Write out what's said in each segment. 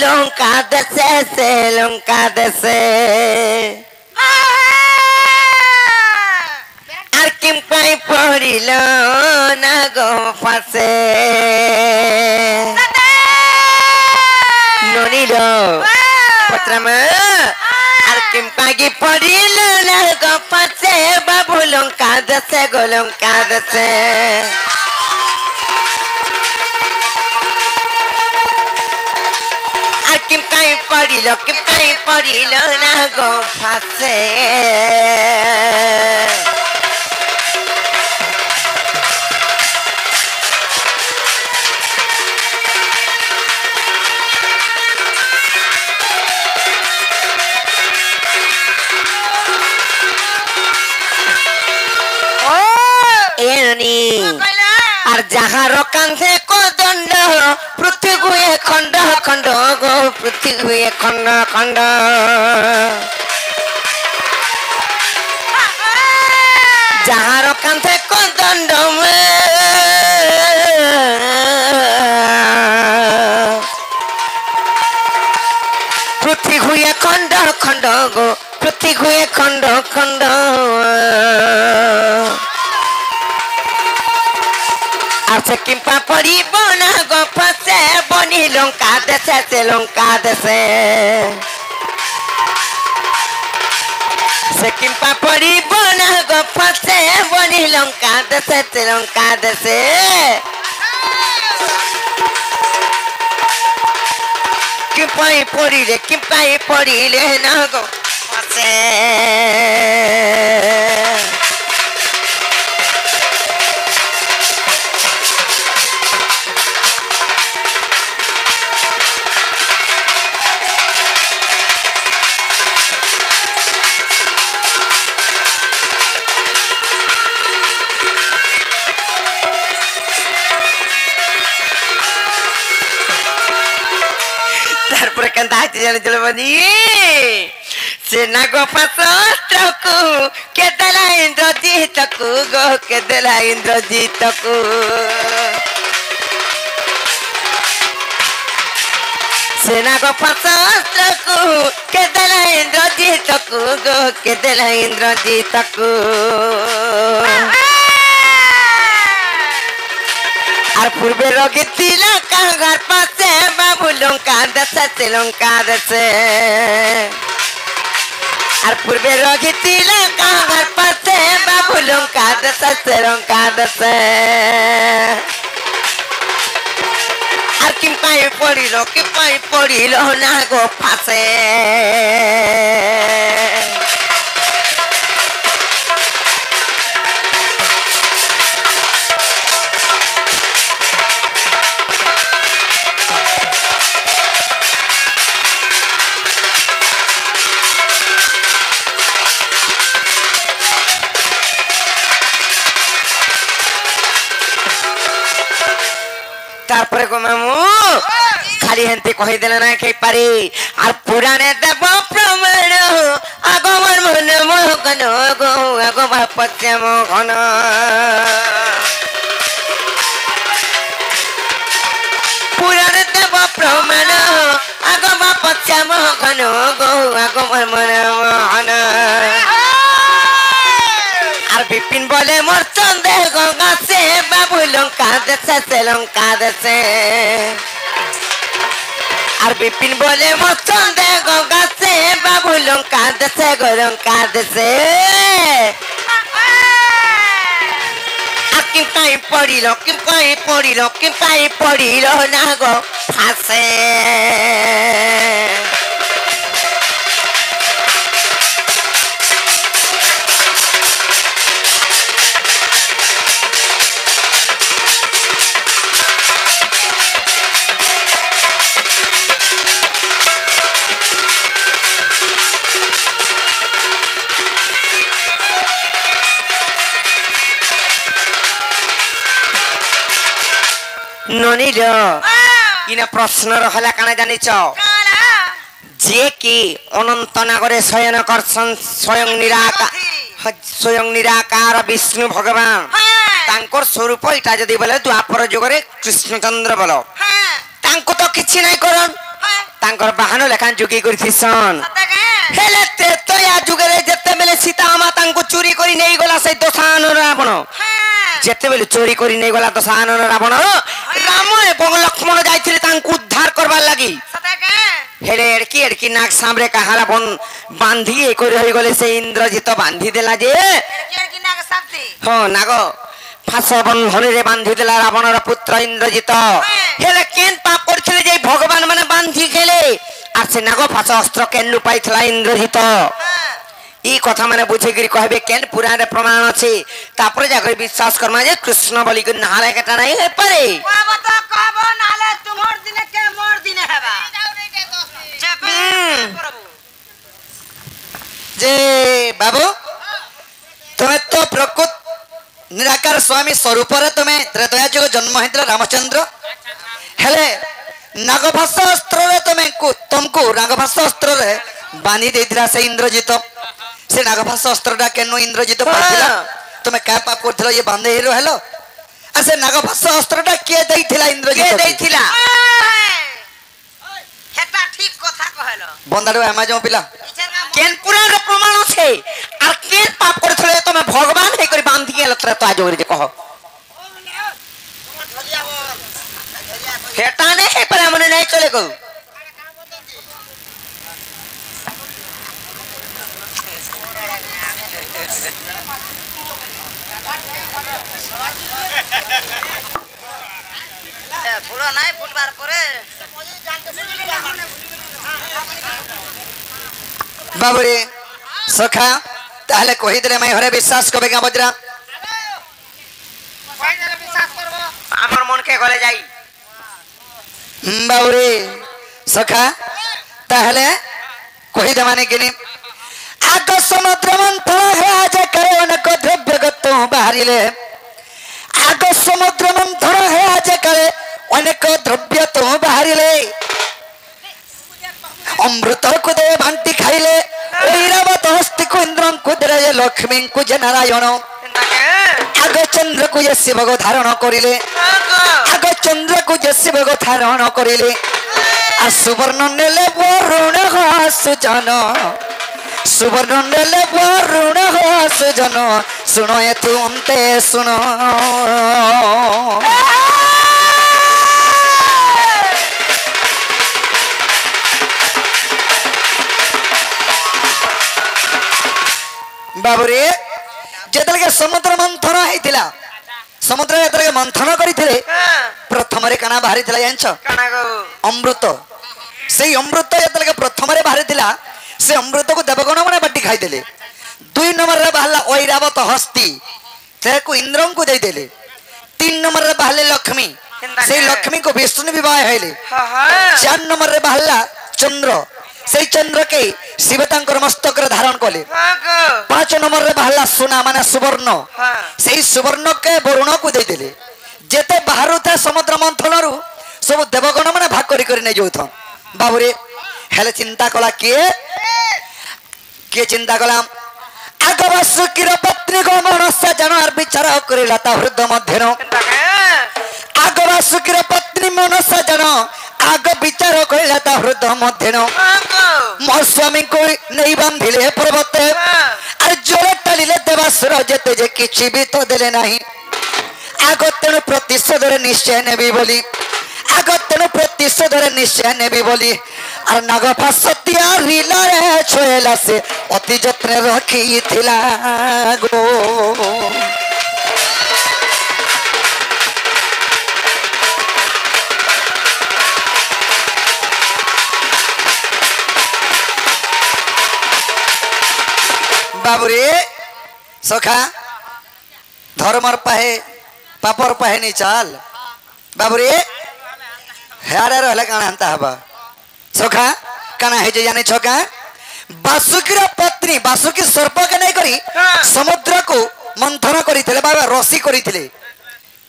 লঙ্কা দেশে সে লঙ্কা দেশে আর কিম পাই পড়িল না গো পাশে ননিল পত্রমা আর কিম পাগি পড়িল না গো পাশে বাবু লঙ্কা দেশে গো লঙ্কা দেশে আর কিম পাই পড়িল না গো পাশে আর যাহার কাঁধে কদণ্ড পৃথিবী খণ্ড খণ্ড গো পৃথিবী খণ্ড খণ্ড যাহার কাঁধে কদণ্ড পৃথিবী খণ্ড খণ্ড গো পৃথিবী খণ্ড খণ্ড আছে কিম্পা পড়িব না গো পাশে বনি লঙ্কা দেশে সে লঙ্কা দেশে সে কিম্পা পড়িব না গো পাশে বনি লঙ্কা দেশে সে লঙ্কা দেশে কিম্পাই পড়িলে না গো পাশে তারপরে কেন জানি চলে বলি সে না গো পাশু কে দেলা ইন্দ্রজিতকু গো কে দেলা ইন্দ্রজিতকু সে না গো পাশু কে দেলা ইন্দ্রজিতকু গো কে দেলা ইন্দ্রজিতকু আর পূর্বে রোগী ছিল কাঙ্গার পাশে বাবু লঙ্কা দেশে সে লঙ্কা দেশে আর পূর্বে রোগী ছিল কাঙ্গার পাশে বাবু লঙ্কা দেশে সে লঙ্কা দেশে আর কিম পাই পড়িল না গো পাশে তারপরে গো মামু খালি হেনতে কহিদেলে না খেই পারি আর পুরাণে দেব প্রমাণ আগমর মনে মোহন গো আগমা পথে মোহন পুরাণে দেব প্রমাণ আগমা পথে মোহন গো আগমর মনে মোহন আর বিপিন বলে মোর চন্দে গাছে বাবু লঙ্কা দেশে সে লঙ্কা দেশে আর বিপিন বলে মোর চন্দে গাছে বাবু লঙ্কা দেশে গো লঙ্কা দেশে আর কিম্পাই পড়িল না গো ফাঁসে ননিল কিনা প্রশ্ন রহলা কানা জানিছ যে কি অনন্ত নাগরে শয়ন করছেন স্বয়ং নিরাকার বিষ্ণু ভগবান তাঙ্কর স্বরূপ এটা যদি বলে দ্বাপর যুগরে কৃষ্ণচন্দ্র বল তাঙ্কু তো কিছু নাই করন तांकर बाहन लेखान जुगी करथिसन हेले त्रेतया जुगरे जत्ते बेले सीता माता को चोरी करी नहीं गला से दशानन रावण जत्ते बेले चोरी करी नहीं गला दशानन रावण राम एवं लक्ष्मण जाइथिले तांको उद्धार करबार लागि हेले एड़की एड़की नाक सामरे कहाला बन बांधी एक रही गले से इंद्रजित बांधी देला जे एड़की नाक साथी हो नागो फांस बंधन रे बांधी देला रावणर पुत्र इंद्रजित हेले केन पाप करथिले जे भगवान माने बांधी खेले आ से नागो फांस अस्त्र केन लुपाइथला इंद्रजित ई कथा माने बुझे गिरी कहबे केन पुराण रे प्रमाण अछि तापर जाकर विश्वास करमा जे कृष्ण बलि के नाले केटा नहीं हे पारे कहबो तो कहबो नाले तुमर दिने के मोर दिने हेबा जे बाबू तुम्हें तो प्रकृत निराकार स्वामी स्वरूप तुम्हें त्रेतया जुग जन्म होता रामचंद्र हेले नागभाष अस्त्र तुमको नागभाष अस्त्र बांधी देथिला से इंद्रजित से नागभाष अस्त्र केनु इंद्रजित पाइथिला तुम्हें क्या पाप करथिलो ये बांधे हिरो हेलो आ से नागभाष अस्त्र के देथिला इंद्रजित के देथिला हेता ठीक कथा कहलो बंदाडो अमेजन पिला केन पुराण रे प्रमाण छे आ केन पाप करथले तमे भगवान हे करी बांधी के लत्र तो आजो रे कहो हेता ने हे पर हमने नहीं चले को फुल नहीं फुलबार करे बाबुरे सखा ताहले कहि देले मैं हरे विश्वास करबे का बजरा हमर मन के गले जाई बाबुरे सखा ताहले कहि दे माने किनी आग समुद्र मंथन है आज करे उनको द्रव्य गतो बाहरिले आग समुद्र मंथन है आज करे उनको द्रव्य तो बाहरिले अमृत को दे भांति खाइले ऐरावत हस्ति को इंद्रं को दे लक्ष्मी को जे नारायण आग चंद्र को जे शिव को धारण करिले आग चंद्र को जे शिव को धारण करिले आ सुवर्ण नेले वरुण सुजन सुवर्ण नेले वरुण सुजन सुनो ये तू अंते सुनो बाबुरे जेतल के समुद्र मंथन होइतिला समुद्र जेतल के मंथन करिथिले प्रथम रे काना बाहरी थिला जानछ काना गो अमृत सेई अमृत जेतल के प्रथम रे बाहरी थिला से अमृत को देवगण माने बाटी खाइ देले दुई नंबर रे बाहला ऐरावत हस्ती से को इंद्रं को दे देले तीन नंबर रे बाहले लक्ष्मी से लक्ष्मी को विष्णु विवाह हेले चार नंबर रे बाहला चंद्र से चंद्र के शिव तांकर मस्तक रे धारण कले पांच नंबर रे बाहला सोना माने सुवर्ण से सुवर्ण के वरुण को दे देले जेते बाहरु था समुद्र मंथन रु सब देवगण माने भाग करी करी नै जोथ बाबुरे हेले चिंता कला के चिंता कला आग वासुकीर पत्नी को मनस्य जन आर विचार करिला ता हृदय मध्यन आग वासुकीर पत्नी मनस्य जन आग विचार करिला ता हृदय मध्यन मो स्वामी को नहीं बांधिले पर्वते और जोरे तलिले देवासुर जेते जे किछि भी तो देले नाही आग तेणु प्रतिशोध निश्चय नेबी बोली आग तेणु प्रतिशोध निश्चय नेबी बोली और नागपाशतिया रिला रे छोएला से अति जत्न रखी थिला गो बाबुरे सखा धर्मर पाहे पापर पाहे नहीं चाल बाबुरे हारे रहले काना हंता हबा सखा काना हे जे जाने छका वासुकीर पत्नी वासुकी सर्प के नहीं करी समुद्र को मंथन करी थिले बाबा रसी करी थिले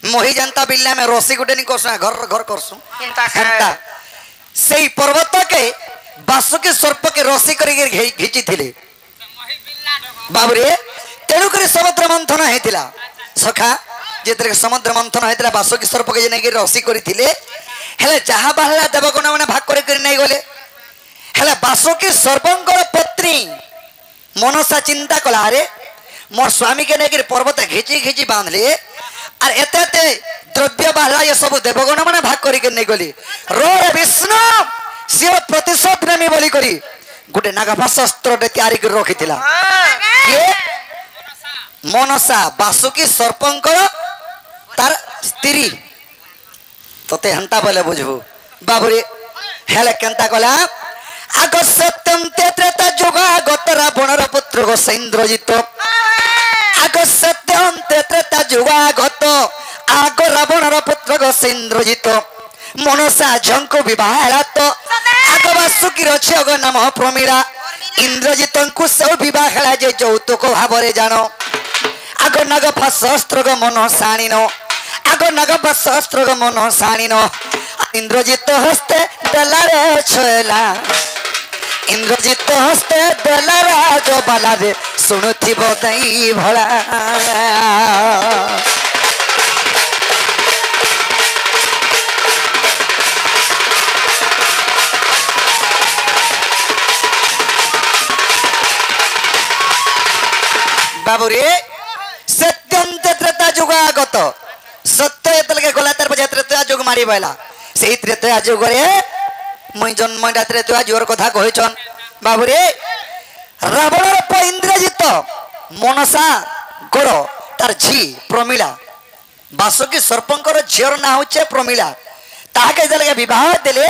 मोही जनता बिल्ला में रसी गुटे नहीं करसु घर घर करसु हंता सेई पर्वत के वासुकी सर्प के रसी करी घिची थिले बाबुरे तेणु कर समुद्र मंथन होता सखा जेतरे समुद्र मंथन होता वासुकी सर्प के नहीं रसी करते हेले जहाँ बाहला देवगण मैंने भाग कर नहीं गले हेले बासुकी सर्पंकर पत्नी मनसा चिंता कला अरे मोर स्वामी के नेगिर पर्वत घिची घिची बांधली और एते द्रव्य बाहला ये सब देवगण माने भाग करी के नै गली रो रे विष्णु सिओ प्रतिशोध नेमी बोली करी गोटे नागपाशस्त्र तैयारी कर रखिथिला के मनसा बासुकी सर्पंकर तार स्त्री तोते हंता बोले बुझबू बाबुरे हेले केंता कला आग सत्यम त्रेता जुगा गत रावणर पुत्र गो इंद्रजित आग सत्यम त्रेता जुगा गत आग रावणर पुत्र गो इंद्रजित मनसा झंको विवाह ହେଲା ତ ଆଗ ବାସୁକୀର ଝିଅ ନାମ ପ୍ରମିଳା ଇନ୍ଦ୍ରଜିତଙ୍କୁ ସବୁ ବିବାହ ହେଲା ଯେ ଯୌତୁକ ଭାବରେ ଜାଣ ଆଗ ନାଗପାଶସ୍ତ୍ର ମନ ସାଣିନ ଆଗ ନାଗପାଶସ୍ତ୍ର ମନ ସାଣିନ ଇନ୍ଦ୍ରଜିତ ହସ୍ତେ ଦେଲାରେ ଛଲା ଇନ୍ଦ୍ରଜିତ ହସ୍ତେ ଦେଲାରେ ଜବାଲାରେ ଶୁଣୁଥିବ ଦେଇ ଭଳା बाबुरे सत्यम त्रेता जुग आगत सत्य एतलके गला तार पछे त्रेता जुग मारी बैला सेही त्रेता जुग रे मुई जन्म त्रेता जुगर कथा कहिछन बाबुरे रावणर प इंद्रजित मनसा गोड़ तार झी प्रमिला बासुकी सर्पंकर झीर ना होचे प्रमिला ताके जलके विवाह देले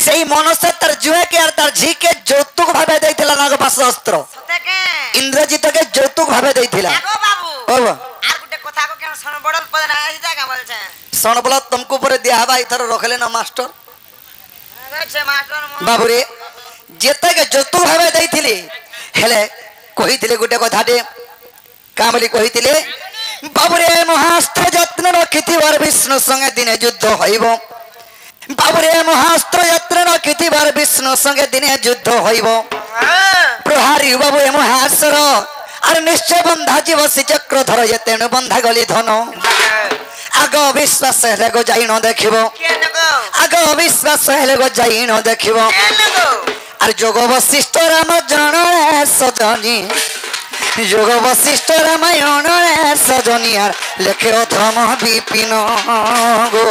सेही मनसा तार जुए के और तार झी के যৌতুক भाबे दैथिला नागपाशस्त्र इंद्रजित के যৌতুক भाबे दैथिला देखो बाबू ओबो आर गुटे कथा को केन सन बडल पद ना सीधा का बोलछे सणबल तुमको पर दिया हवा इथर रखले ना मास्टर अच्छे मास्टर बाबुरे जेते के যৌতুক भाबे दैथिली हेले कहिथिले गुटे कथाटे का बोली कहिथिले बाबुरे महास्त्र यत्न रखिथिबार विष्णु संगे दिने युद्ध होइबो बाबुरे महास्त्र यत्न रखिथिबार विष्णु संगे दिने युद्ध होइबो प्रहारी बाबू ए महासर और निश्चय बंधा जीव से चक्र धर ये तेणु बंधा गली धन आग विश्वास हेले गो जाई न देखिबो आग विश्वास हेले गो जाई न देखिबो और जोग वशिष्ठ राम जन सजनी जोग वशिष्ठ रामायण सजनी और लेखे अथम विपिन गो